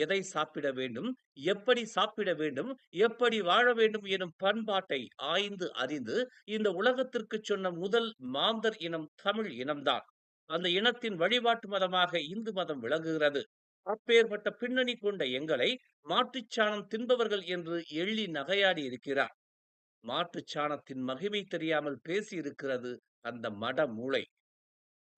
எதை சாப்பிட வேண்டும், எப்படி சாப்பிட வேண்டும், எப்படி வாழ வேண்டும் எனும் பண்பாட்டை ஆய்ந்து அறிந்து இந்த உலகத்திற்குச் சொன்ன முதல் மாந்தர் இனம் தமிழ் இனம்தான். அந்த இனத்தின் வழிபாட்டு மதமாக இந்து மதம் விளங்குகிறது. அப்பேற்பட்ட பின்னணி கொண்ட எங்களை மாட்டுச்சாணம் தின்பவர்கள் என்று எள்ளி நகையாடி இருக்கிறார். மாட்டுச் சாணத்தின் மகிமை தெரியாமல் பேசியிருக்கிறது அந்த மட மூளை.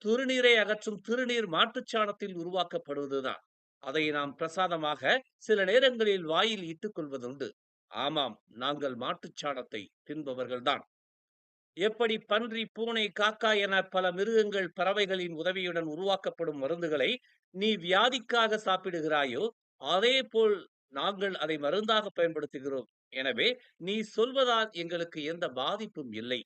துருநீரை அகற்றும் திருநீர் மாட்டுச் சாணத்தில் உருவாக்கப்படுவதுதான். அதை நாம் பிரசாதமாக சில நேரங்களில் வாயில் இட்டுக் கொள்வதுண்டு. ஆமாம், நாங்கள் மாட்டுச் சாணத்தை தின்பவர்கள்தான். எப்படி பன்றி, பூனை, காக்கா என பல மிருகங்கள், பறவைகளின் உதவியுடன் உருவாக்கப்படும் மருந்துகளை நீ வியாதிக்காக சாப்பிடுகிறாயோ, அதேபோல் நாங்கள் அதை மருந்தாக பயன்படுத்துகிறோம். எனவே நீ சொல்வதால் எங்களுக்கு எந்த பாதிப்பும் இல்லை.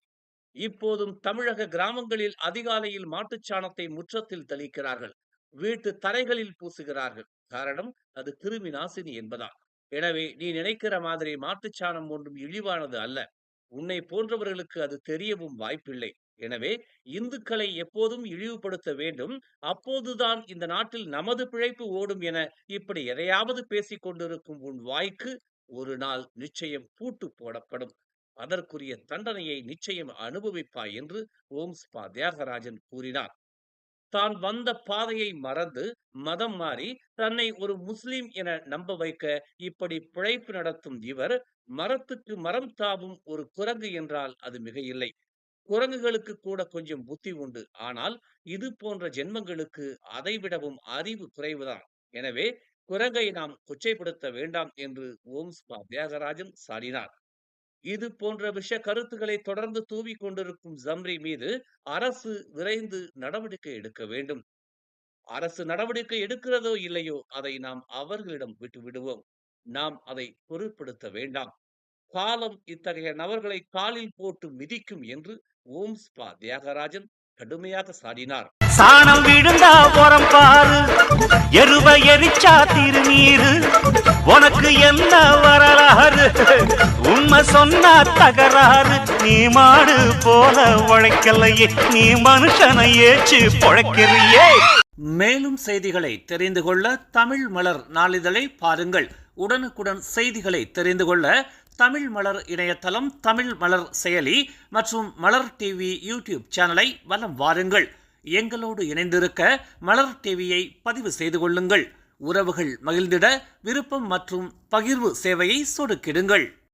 இப்போதும் தமிழக கிராமங்களில் அதிகாலையில் மாட்டுச் சாணத்தை முற்றத்தில் தெளிக்கிறார்கள். வீட்டு தரைகளில் பூசுகிறார்கள். காரணம், அது கிருமி நாசினி என்பதால். எனவே நீ நினைக்கிற மாதிரி மாட்டுச் சாணம் ஒன்றும் இழிவானது அல்ல. உன்னை போன்றவர்களுக்கு அது தெரியவும் வாய்ப்பில்லை. எனவே இந்துக்களை எப்போதும் இழிவுபடுத்த வேண்டும். அப்போதுதான் இந்த நாட்டில் நமது பிழைப்பு ஓடும் என இப்படி எதையாவது பேசிக் கொண்டிருக்கும் உன் வாய்க்கு ஒரு நாள் நிச்சயம் பூட்டு போடப்படும். அதற்குரிய தண்டனையை நிச்சயம் அனுபவிப்பாய் என்று ஓம்ஸ்பா தியாகராஜன் கூறினார். தான் வந்த பாதையை மறந்து மதம் மாறி தன்னை ஒரு முஸ்லிம் என நம்ப வைக்க இப்படி பிழைப்பு நடத்தும் இவர் மரத்துக்கு மரம் தாவும் ஒரு குரங்கு என்றால் அது மிக இல்லை. குரங்குகளுக்கு கூட கொஞ்சம் புத்தி உண்டு. ஆனால் இது போன்ற ஜென்மங்களுக்கு அதைவிடவும் அறிவு குறைவுதான். எனவே குரங்கை நாம் கொச்சைப்படுத்த வேண்டாம் என்று ஓம்ஸ்பா தியாகராஜன் சாடினார். இது போன்ற விஷ கருத்துக்களை தொடர்ந்து தூவிக் கொண்டிருக்கும் ஜம்ரி மீது அரசு விரைந்து நடவடிக்கை எடுக்க வேண்டும். அரசு நடவடிக்கை எடுக்கிறதோ இல்லையோ அதை நாம் அவர்களிடம் விட்டு விடுவோம். நாம் அதை பொருட்படுத்த வேண்டாம். காலம் இத்தகைய நபர்களை காலில் போட்டு மிதிக்கும் என்று ஓம்ஸ்பா தியாகராஜன் கடுமையாக சாடினார். சாணம் விழுந்தா புறம் பாரு, எருவ எரிச்சா திருநீரு, உனக்கு என்ன வரலாறு, உண்மை சொன்னா தகராறு, நீ மாடு போல உழைக்கலையே, நீ மனுஷனை ஏச்சு பொழைக்கிறியே. மேலும் செய்திகளை தெரிந்து கொள்ள தமிழ் மலர் நாளிதழை பாருங்கள். உடனுக்குடன் செய்திகளை தெரிந்து கொள்ள தமிழ் மலர் இணையதளம், தமிழ் மலர் செயலி மற்றும் மலர் டிவி யூடியூப் சேனலை வலம் வாருங்கள். எங்களோடு இணைந்திருக்க மலர் டிவியை பதிவு செய்து கொள்ளுங்கள். உறவுகள் மகிழ்ந்திட விருப்பம் மற்றும் பகிர்வு சேவையை சொடுக்கிடுங்கள்.